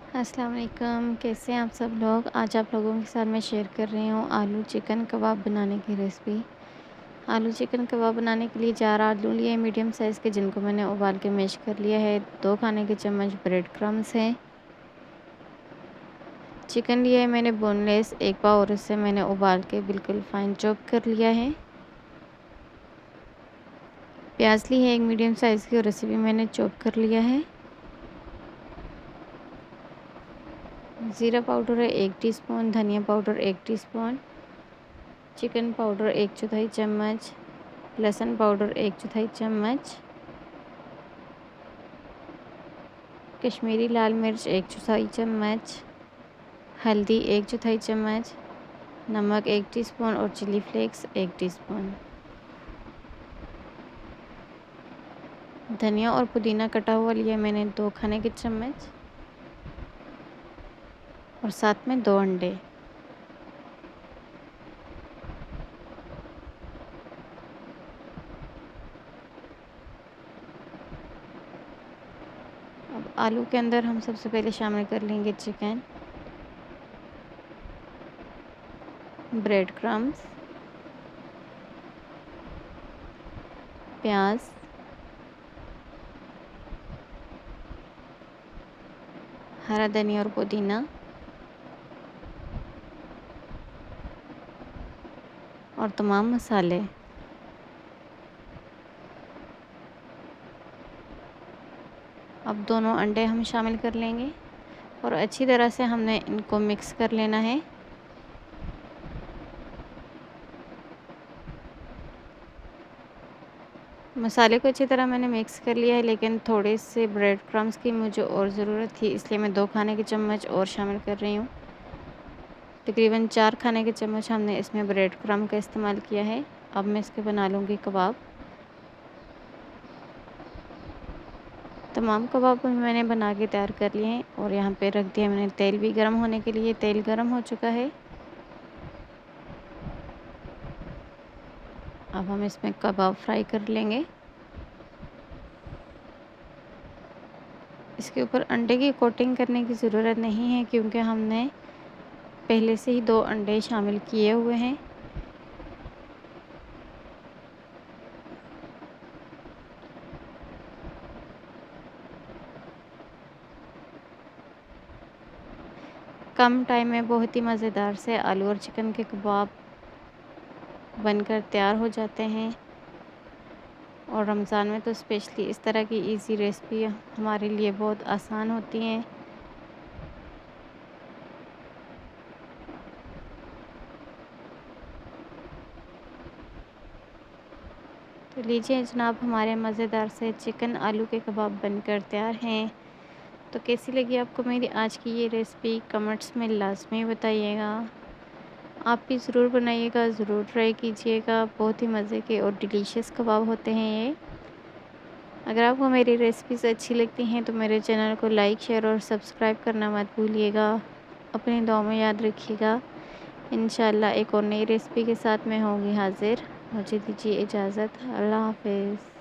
अस्सलाम वालेकुम, कैसे हैं आप सब लोग। आज आप लोगों के साथ मैं शेयर कर रही हूँ आलू चिकन कबाब बनाने की रेसिपी। आलू चिकन कबाब बनाने के लिए 4 आलू लिए मीडियम साइज़ के, जिनको मैंने उबाल के मैश कर लिया है। 2 खाने के चम्मच ब्रेड क्रम्स हैं। चिकन लिया है मैंने बोनलेस 1 पाव, और इसे मैंने उबाल के बिल्कुल फाइन चॉप कर लिया है। प्याज ली है 1 मीडियम साइज़ की, और इसे भी मैंने चॉप कर लिया है। ज़ीरा पाउडर है 1 टीस्पून, धनिया पाउडर 1 टीस्पून, चिकन पाउडर 1/4 चम्मच, लहसुन पाउडर 1/4 चम्मच, कश्मीरी लाल मिर्च 1/4 चम्मच, हल्दी 1/4 चम्मच, नमक 1 टीस्पून और चिली फ्लेक्स 1 टीस्पून। धनिया और पुदीना कटा हुआ लिया मैंने 2 खाने के चम्मच, और साथ में 2 अंडे। अब आलू के अंदर हम सबसे पहले शामिल कर लेंगे चिकन, ब्रेड क्रम्स, प्याज, हरा धनिया और पुदीना, और तमाम मसाले। अब दोनों अंडे हम शामिल कर लेंगे और अच्छी तरह से हमने इनको मिक्स कर लेना है। मसाले को अच्छी तरह मैंने मिक्स कर लिया है, लेकिन थोड़े से ब्रेड क्रम्स की मुझे और ज़रूरत थी, इसलिए मैं 2 खाने के चम्मच और शामिल कर रही हूँ। तकरीबन 4 खाने के चम्मच हमने इसमें ब्रेड क्रम्ब का इस्तेमाल किया है। अब मैं इसके बना लूँगी कबाब। तमाम कबाब मैंने बना के तैयार कर लिए हैं, और यहाँ पे रख दिया मैंने तेल भी गर्म होने के लिए। तेल गर्म हो चुका है। अब हम इसमें कबाब फ्राई कर लेंगे। इसके ऊपर अंडे की कोटिंग करने की ज़रूरत नहीं है, क्योंकि हमने पहले से ही 2 अंडे शामिल किए हुए हैं। कम टाइम में बहुत ही मज़ेदार से आलू और चिकन के कबाब बनकर तैयार हो जाते हैं, और रमज़ान में तो स्पेशली इस तरह की इजी रेसिपी हमारे लिए बहुत आसान होती हैं। तो लीजिए जनाब, हमारे मज़ेदार से चिकन आलू के कबाब बनकर तैयार हैं। तो कैसी लगी आपको मेरी आज की ये रेसिपी, कमेंट्स में लाजमी बताइएगा। आप भी ज़रूर बनाइएगा, ज़रूर ट्राई कीजिएगा। बहुत ही मज़े के और डिलीशियस कबाब होते हैं ये। अगर आपको मेरी रेसिपीज़ अच्छी लगती हैं तो मेरे चैनल को लाइक, शेयर और सब्सक्राइब करना मत भूलिएगा। अपनी दुआ में याद रखिएगा। इंशाल्लाह एक और नई रेसिपी के साथ मैं होंगी हाज़िर। मुझे दीजिए इजाज़त। अल्लाह हाफ़िज़।